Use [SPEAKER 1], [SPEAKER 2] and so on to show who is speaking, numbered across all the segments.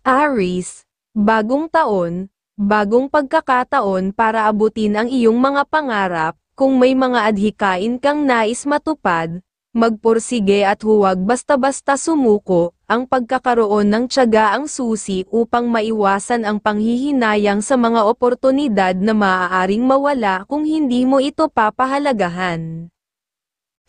[SPEAKER 1] Aries, bagong taon, bagong pagkakataon para abutin ang iyong mga pangarap. Kung may mga adhikain kang nais matupad, magpursige at huwag basta-basta sumuko. Ang pagkakaroon ng tiyaga ang susi upang maiwasan ang panghihinayang sa mga oportunidad na maaaring mawala kung hindi mo ito papahalagahan.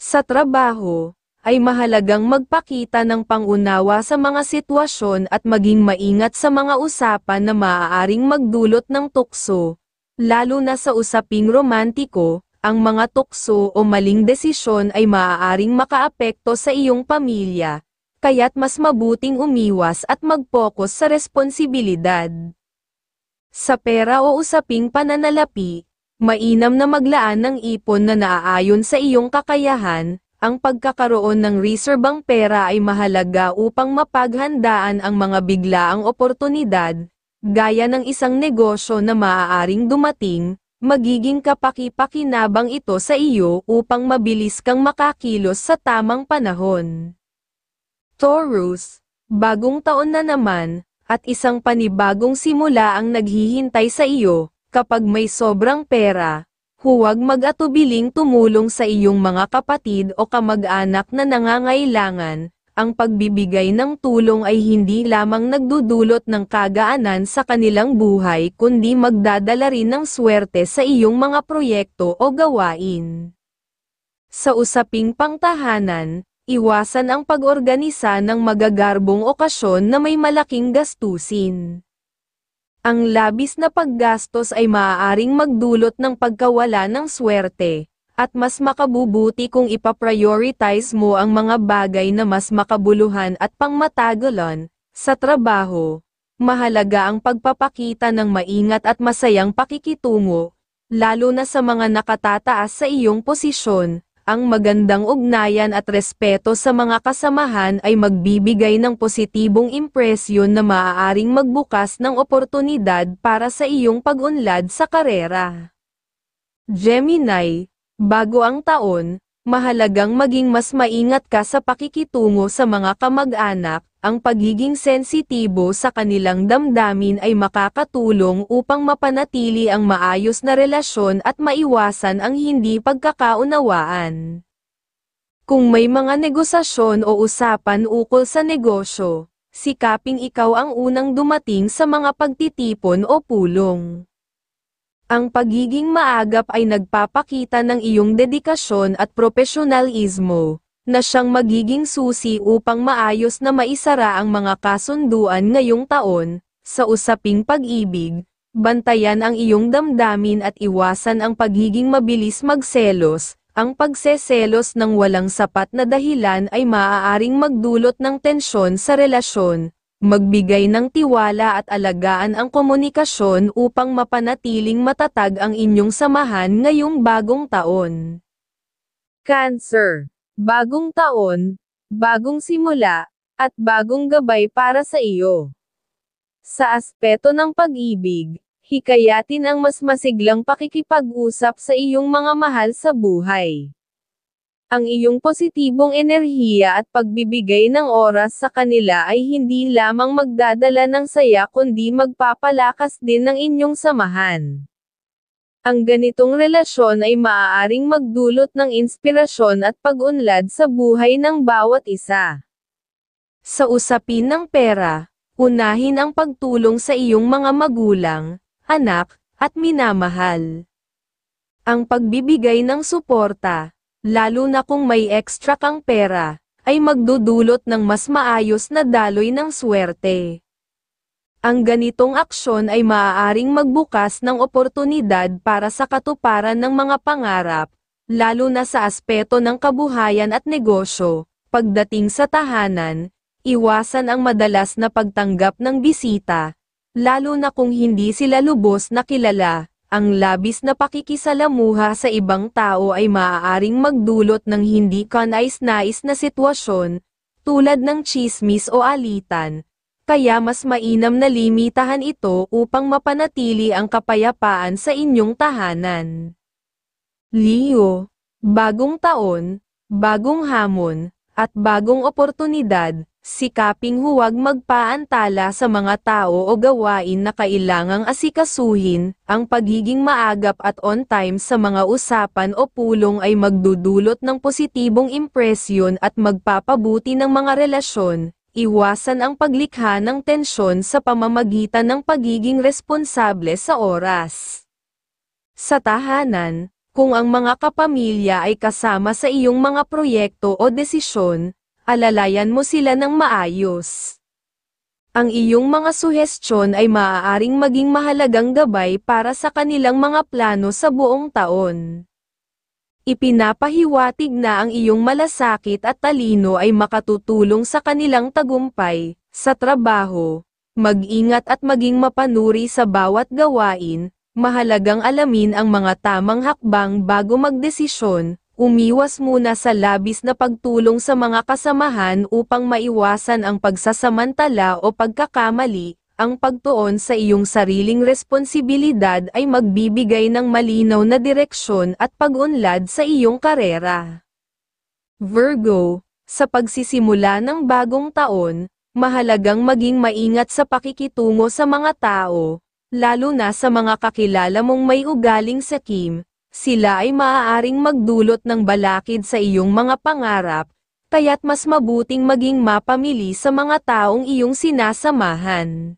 [SPEAKER 1] Sa trabaho, ay mahalagang magpakita ng pangunawa sa mga sitwasyon at maging maingat sa mga usapan na maaaring magdulot ng tukso. Lalo na sa usaping romantiko, ang mga tukso o maling desisyon ay maaaring makaapekto sa iyong pamilya, kaya't mas mabuting umiwas at mag-focus sa responsibilidad. Sa pera o usaping pananalapi, mainam na maglaan ng ipon na naaayon sa iyong kakayahan. Ang pagkakaroon ng reserbang pera ay mahalaga upang mapaghandaan ang mga biglaang oportunidad, gaya ng isang negosyo na maaaring dumating. Magiging kapaki-pakinabang ito sa iyo upang mabilis kang makakilos sa tamang panahon. Taurus, bagong taon na naman, at isang panibagong simula ang naghihintay sa iyo. Kapag may sobrang pera, huwag mag-atubiling tumulong sa iyong mga kapatid o kamag-anak na nangangailangan. Ang pagbibigay ng tulong ay hindi lamang nagdudulot ng kagaanan sa kanilang buhay kundi magdadala rin ng swerte sa iyong mga proyekto o gawain. Sa usaping pangtahanan, iwasan ang pag-organisa ng magagarbong okasyon na may malaking gastusin. Ang labis na paggastos ay maaaring magdulot ng pagkawala ng swerte, at mas makabubuti kung ipaprioritize mo ang mga bagay na mas makabuluhan at pangmatagalan. Sa trabaho, mahalaga ang pagpapakita ng maingat at masayang pakikitungo, lalo na sa mga nakatataas sa iyong posisyon. Ang magandang ugnayan at respeto sa mga kasamahan ay magbibigay ng positibong impresyon na maaaring magbukas ng oportunidad para sa iyong pag-unlad sa karera. Gemini, bago ang taon, mahalagang maging mas maingat ka sa pakikitungo sa mga kamag-anak. Ang pagiging sensitibo sa kanilang damdamin ay makakatulong upang mapanatili ang maayos na relasyon at maiwasan ang hindi pagkakaunawaan. Kung may mga negosasyon o usapan ukol sa negosyo, sikaping ikaw ang unang dumating sa mga pagtitipon o pulong. Ang pagiging maagap ay nagpapakita ng iyong dedikasyon at profesionalismo, na siyang magiging susi upang maayos na maisara ang mga kasunduan ngayong taon. Sa usaping pag-ibig, bantayan ang iyong damdamin at iwasan ang pagiging mabilis magselos. Ang pagseselos ng walang sapat na dahilan ay maaaring magdulot ng tensyon sa relasyon. Magbigay ng tiwala at alagaan ang komunikasyon upang mapanatiling matatag ang inyong samahan ngayong bagong taon. Cancer, bagong taon, bagong simula, at bagong gabay para sa iyo. Sa aspeto ng pag-ibig, hikayatin ang mas masiglang pakikipag-usap sa iyong mga mahal sa buhay. Ang iyong positibong enerhiya at pagbibigay ng oras sa kanila ay hindi lamang magdadala ng saya kundi magpapalakas din ng inyong samahan. Ang ganitong relasyon ay maaaring magdulot ng inspirasyon at pag-unlad sa buhay ng bawat isa. Sa usapin ng pera, unahin ang pagtulong sa iyong mga magulang, anak, at minamahal. Ang pagbibigay ng suporta, lalo na kung may extra kang pera, ay magdudulot ng mas maayos na daloy ng swerte. Ang ganitong aksyon ay maaaring magbukas ng oportunidad para sa katuparan ng mga pangarap, lalo na sa aspeto ng kabuhayan at negosyo. Pagdating sa tahanan, iwasan ang madalas na pagtanggap ng bisita, lalo na kung hindi sila lubos na kilala. Ang labis na pakikisalamuha sa ibang tao ay maaaring magdulot ng hindi kanais-nais na sitwasyon, tulad ng tsismis o alitan. Kaya mas mainam na limitahan ito upang mapanatili ang kapayapaan sa inyong tahanan. Leo, bagong taon, bagong hamon, at bagong oportunidad. Sikaping huwag magpaantala sa mga tao o gawain na kailangang asikasuhin. Ang pagiging maagap at on time sa mga usapan o pulong ay magdudulot ng positibong impresyon at magpapabuti ng mga relasyon. Iwasan ang paglikha ng tensyon sa pamamagitan ng pagiging responsable sa oras. Sa tahanan, kung ang mga kapamilya ay kasama sa iyong mga proyekto o desisyon, alalayan mo sila ng maayos. Ang iyong mga suhestyon ay maaaring maging mahalagang gabay para sa kanilang mga plano sa buong taon. Ipinapahiwatig na ang iyong malasakit at talino ay makatutulong sa kanilang tagumpay sa trabaho. Mag-ingat at maging mapanuri sa bawat gawain. Mahalagang alamin ang mga tamang hakbang bago magdesisyon. Umiwas muna sa labis na pagtulong sa mga kasamahan upang maiwasan ang pagsasamantala o pagkakamali. Ang pagtuon sa iyong sariling responsibilidad ay magbibigay ng malinaw na direksyon at pag-unlad sa iyong karera. Virgo, sa pagsisimula ng bagong taon, mahalagang maging maingat sa pakikitungo sa mga tao, lalo na sa mga kakilala mong may ugaling sakim. Sila ay maaaring magdulot ng balakid sa iyong mga pangarap, kaya't mas mabuting maging mapamili sa mga taong iyong sinasamahan.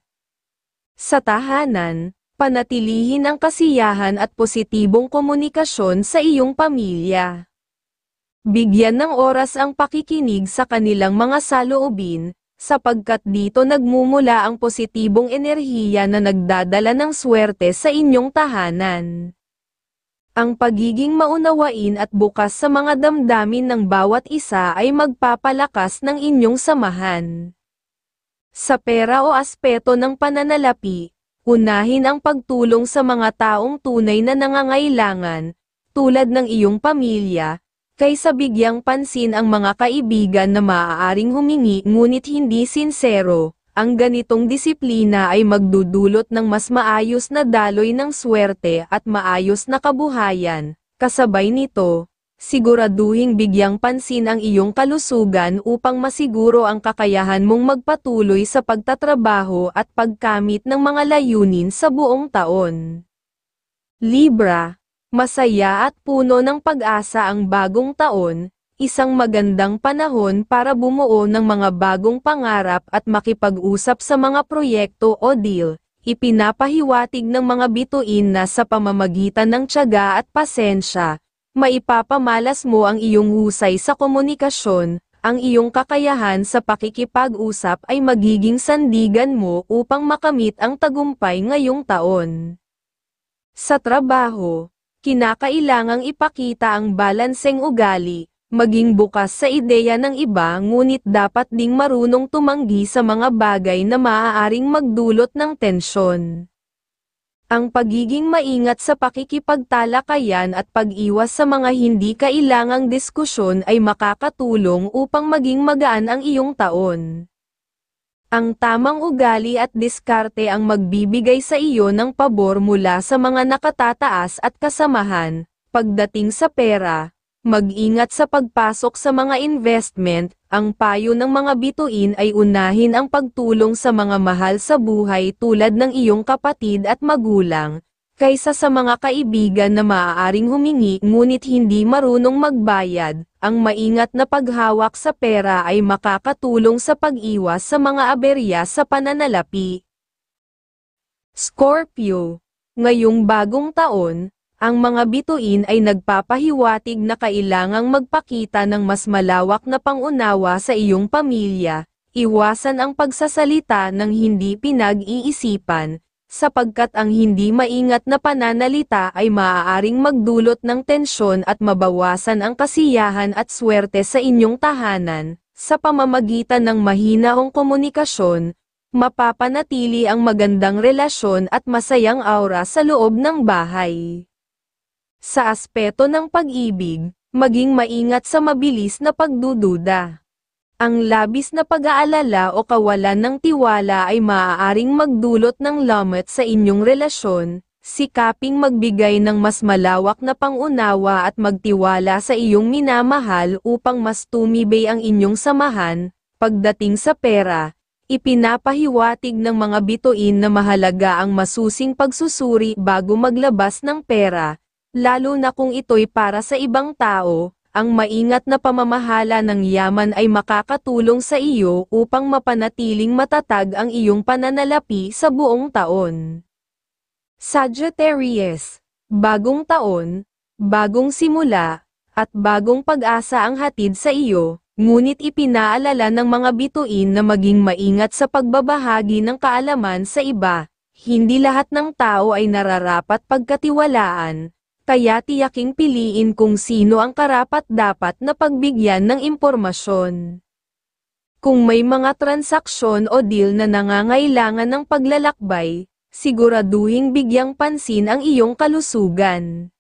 [SPEAKER 1] Sa tahanan, panatilihin ang kasiyahan at positibong komunikasyon sa iyong pamilya. Bigyan ng oras ang pakikinig sa kanilang mga saloobin, sapagkat dito nagmumula ang positibong enerhiya na nagdadala ng swerte sa inyong tahanan. Ang pagiging maunawain at bukas sa mga damdamin ng bawat isa ay magpapalakas ng inyong samahan. Sa pera o aspeto ng pananalapi, unahin ang pagtulong sa mga taong tunay na nangangailangan, tulad ng iyong pamilya, kaysa bigyang pansin ang mga kaibigan na maaaring humingi ngunit hindi sinsero. Ang ganitong disiplina ay magdudulot ng mas maayos na daloy ng swerte at maayos na kabuhayan. Kasabay nito, siguraduhing bigyang pansin ang iyong kalusugan upang masiguro ang kakayahan mong magpatuloy sa pagtatrabaho at pagkamit ng mga layunin sa buong taon. Libra, masaya at puno ng pag-asa ang bagong taon. Isang magandang panahon para bumuo ng mga bagong pangarap at makipag-usap sa mga proyekto o deal. Ipinapahiwatig ng mga bituin na sa pamamagitan ng tiyaga at pasensya, maipapamalas mo ang iyong husay sa komunikasyon. Ang iyong kakayahan sa pakikipag-usap ay magiging sandigan mo upang makamit ang tagumpay ngayong taon. Sa trabaho, kinakailangang ipakita ang balanseng ugali. Maging bukas sa ideya ng iba ngunit dapat ding marunong tumanggi sa mga bagay na maaaring magdulot ng tensyon. Ang pagiging maingat sa pakikipagtalakayan at pag-iwas sa mga hindi kailangang diskusyon ay makakatulong upang maging magaan ang iyong taon. Ang tamang ugali at diskarte ang magbibigay sa iyo ng pabor mula sa mga nakatataas at kasamahan. Pagdating sa pera, mag-ingat sa pagpasok sa mga investment. Ang payo ng mga bituin ay unahin ang pagtulong sa mga mahal sa buhay tulad ng iyong kapatid at magulang, kaysa sa mga kaibigan na maaaring humingi ngunit hindi marunong magbayad. Ang maingat na paghawak sa pera ay makakatulong sa pag-iwas sa mga aberya sa pananalapi. Scorpio, ngayong bagong taon, ang mga bituin ay nagpapahiwatig na kailangang magpakita ng mas malawak na pangunawa sa iyong pamilya. Iwasan ang pagsasalita ng hindi pinag-iisipan, sapagkat ang hindi maingat na pananalita ay maaaring magdulot ng tensyon at mabawasan ang kasiyahan at swerte sa inyong tahanan. Sa pamamagitan ng mahinahong komunikasyon, mapapanatili ang magandang relasyon at masayang aura sa loob ng bahay. Sa aspeto ng pag-ibig, maging maingat sa mabilis na pagdududa. Ang labis na pag-aalala o kawalan ng tiwala ay maaaring magdulot ng lamot sa inyong relasyon. Sikaping magbigay ng mas malawak na pangunawa at magtiwala sa iyong minamahal upang mas tumibay ang inyong samahan. Pagdating sa pera, ipinapahiwatig ng mga bituin na mahalaga ang masusing pagsusuri bago maglabas ng pera, lalo na kung ito'y para sa ibang tao. Ang maingat na pamamahala ng yaman ay makakatulong sa iyo upang mapanatiling matatag ang iyong pananalapi sa buong taon. Sagittarius, bagong taon, bagong simula, at bagong pag-asa ang hatid sa iyo, ngunit ipinaalala ng mga bituin na maging maingat sa pagbabahagi ng kaalaman sa iba. Hindi lahat ng tao ay nararapat pagkatiwalaan, kaya tiyaking piliin kung sino ang karapat-dapat na pagbigyan ng impormasyon. Kung may mga transaksyon o deal na nangangailangan ng paglalakbay, siguraduhing bigyang pansin ang iyong kalusugan.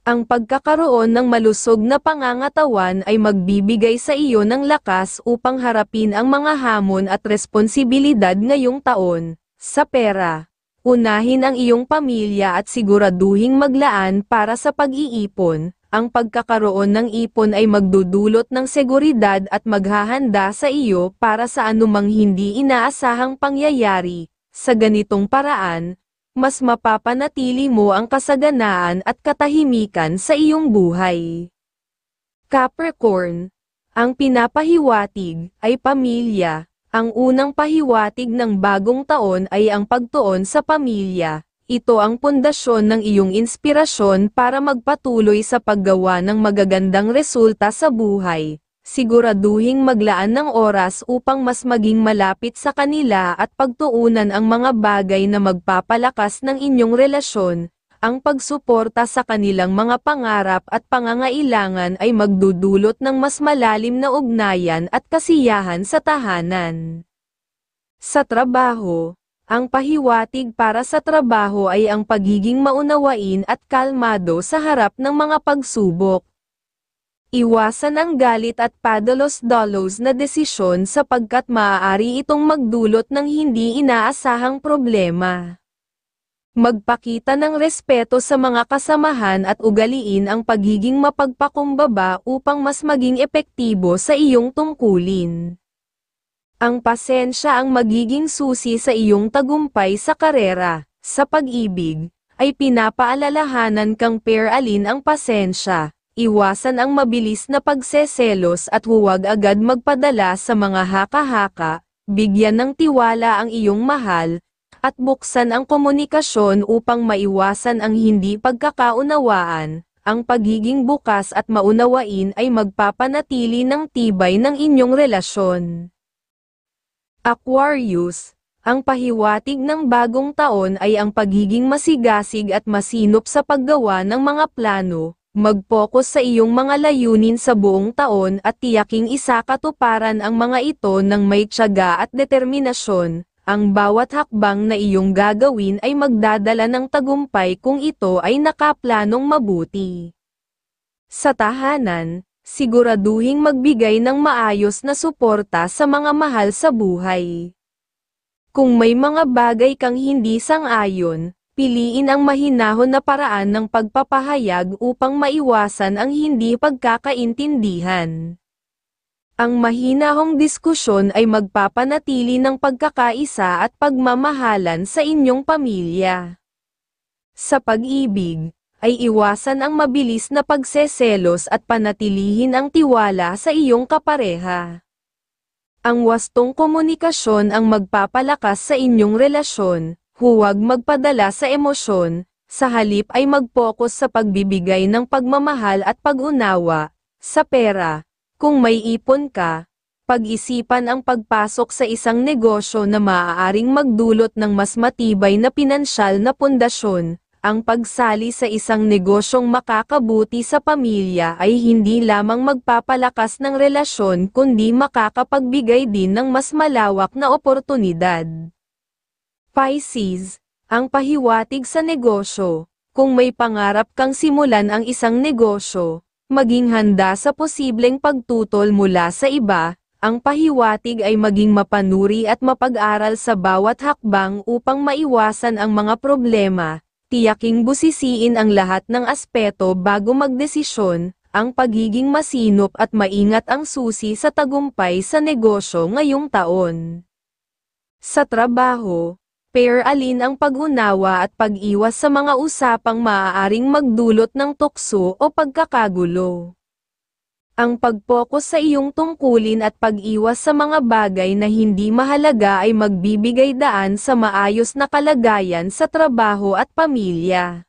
[SPEAKER 1] Ang pagkakaroon ng malusog na pangangatawan ay magbibigay sa iyo ng lakas upang harapin ang mga hamon at responsibilidad ngayong taon. Sa pera, unahin ang iyong pamilya at siguraduhing maglaan para sa pag-iipon. Ang pagkakaroon ng ipon ay magdudulot ng seguridad at maghahanda sa iyo para sa anumang hindi inaasahang pangyayari. Sa ganitong paraan, mas mapapanatili mo ang kasaganaan at katahimikan sa iyong buhay. Capricorn, ang pinapahiwatig ay pamilya. Ang unang pahiwatig ng bagong taon ay ang pagtuon sa pamilya. Ito ang pundasyon ng iyong inspirasyon para magpatuloy sa paggawa ng magagandang resulta sa buhay. Siguraduhing maglaan ng oras upang mas maging malapit sa kanila at pagtuunan ang mga bagay na magpapalakas ng inyong relasyon. Ang pagsuporta sa kanilang mga pangarap at pangangailangan ay magdudulot ng mas malalim na ugnayan at kasiyahan sa tahanan. Sa trabaho, ang pahiwatig para sa trabaho ay ang pagiging maunawain at kalmado sa harap ng mga pagsubok. Iwasan ang galit at padalos-dalos na desisyon sapagkat maaari itong magdulot ng hindi inaasahang problema. Magpakita ng respeto sa mga kasamahan at ugaliin ang pagiging mapagpakumbaba upang mas maging epektibo sa iyong tungkulin. Ang pasensya ang magiging susi sa iyong tagumpay sa karera. Sa pag-ibig, ay pinapaalalahanan kang pairalin ang pasensya. Iwasan ang mabilis na pagseselos at huwag agad magpadala sa mga haka-haka, bigyan ng tiwala ang iyong mahal, at buksan ang komunikasyon upang maiwasan ang hindi pagkakaunawaan. Ang pagiging bukas at maunawain ay magpapanatili ng tibay ng inyong relasyon. Aquarius, ang pahiwatig ng bagong taon ay ang pagiging masigasig at masinop sa paggawa ng mga plano. Mag-focus sa iyong mga layunin sa buong taon at tiyaking isakatuparan ang mga ito ng may tiyaga at determinasyon. Ang bawat hakbang na iyong gagawin ay magdadala ng tagumpay kung ito ay nakaplanong mabuti. Sa tahanan, siguraduhing magbigay ng maayos na suporta sa mga mahal sa buhay. Kung may mga bagay kang hindi sang-ayon, piliin ang mahinahon na paraan ng pagpapahayag upang maiwasan ang hindi pagkakaintindihan. Ang mahinahong diskusyon ay magpapanatili ng pagkakaisa at pagmamahalan sa inyong pamilya. Sa pag-ibig, ay iwasan ang mabilis na pagseselos at panatilihin ang tiwala sa iyong kapareha. Ang wastong komunikasyon ang magpapalakas sa inyong relasyon, huwag magpadala sa emosyon, sa halip ay mag-focus sa pagbibigay ng pagmamahal at pag-unawa. Sa pera, kung may ipon ka, pag-isipan ang pagpasok sa isang negosyo na maaaring magdulot ng mas matibay na pinansyal na pundasyon. Ang pagsali sa isang negosyong makakabuti sa pamilya ay hindi lamang magpapalakas ng relasyon kundi makakapagbigay din ng mas malawak na oportunidad. Pisces, ang pahiwatig sa negosyo. Kung may pangarap kang simulan ang isang negosyo, maging handa sa posibleng pagtutol mula sa iba. Ang pahiwatig ay maging mapanuri at mapag-aral sa bawat hakbang upang maiwasan ang mga problema. Tiyaking busisiin ang lahat ng aspeto bago magdesisyon. ang pagiging masinop at maingat ang susi sa tagumpay sa negosyo ngayong taon. Sa trabaho, pair alin ang pag-unawa at pag-iwas sa mga usapang maaaring magdulot ng tukso o pagkakagulo. Ang pag-focus sa iyong tungkulin at pag-iwas sa mga bagay na hindi mahalaga ay magbibigay daan sa maayos na kalagayan sa trabaho at pamilya.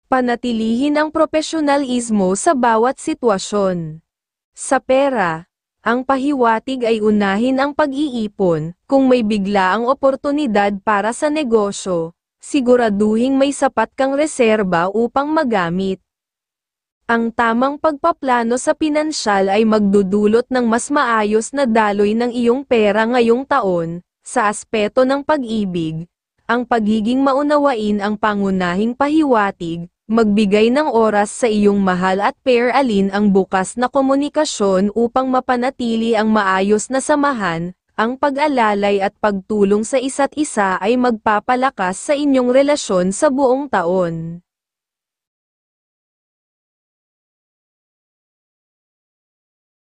[SPEAKER 1] Panatilihin ang profesionalismo sa bawat sitwasyon. Sa pera, ang pahiwatig ay unahin ang pag-iipon. Kung may bigla ang oportunidad para sa negosyo, siguraduhing may sapat kang reserba upang magamit. Ang tamang pagpaplano sa pinansyal ay magdudulot ng mas maayos na daloy ng iyong pera ngayong taon. Sa aspeto ng pag-ibig, ang pagiging maunawain ang pangunahing pahiwatig, magbigay ng oras sa iyong mahal at pair alin ang bukas na komunikasyon upang mapanatili ang maayos na samahan. Ang pag-alalay at pagtulong sa isa't isa ay magpapalakas sa inyong relasyon sa buong taon.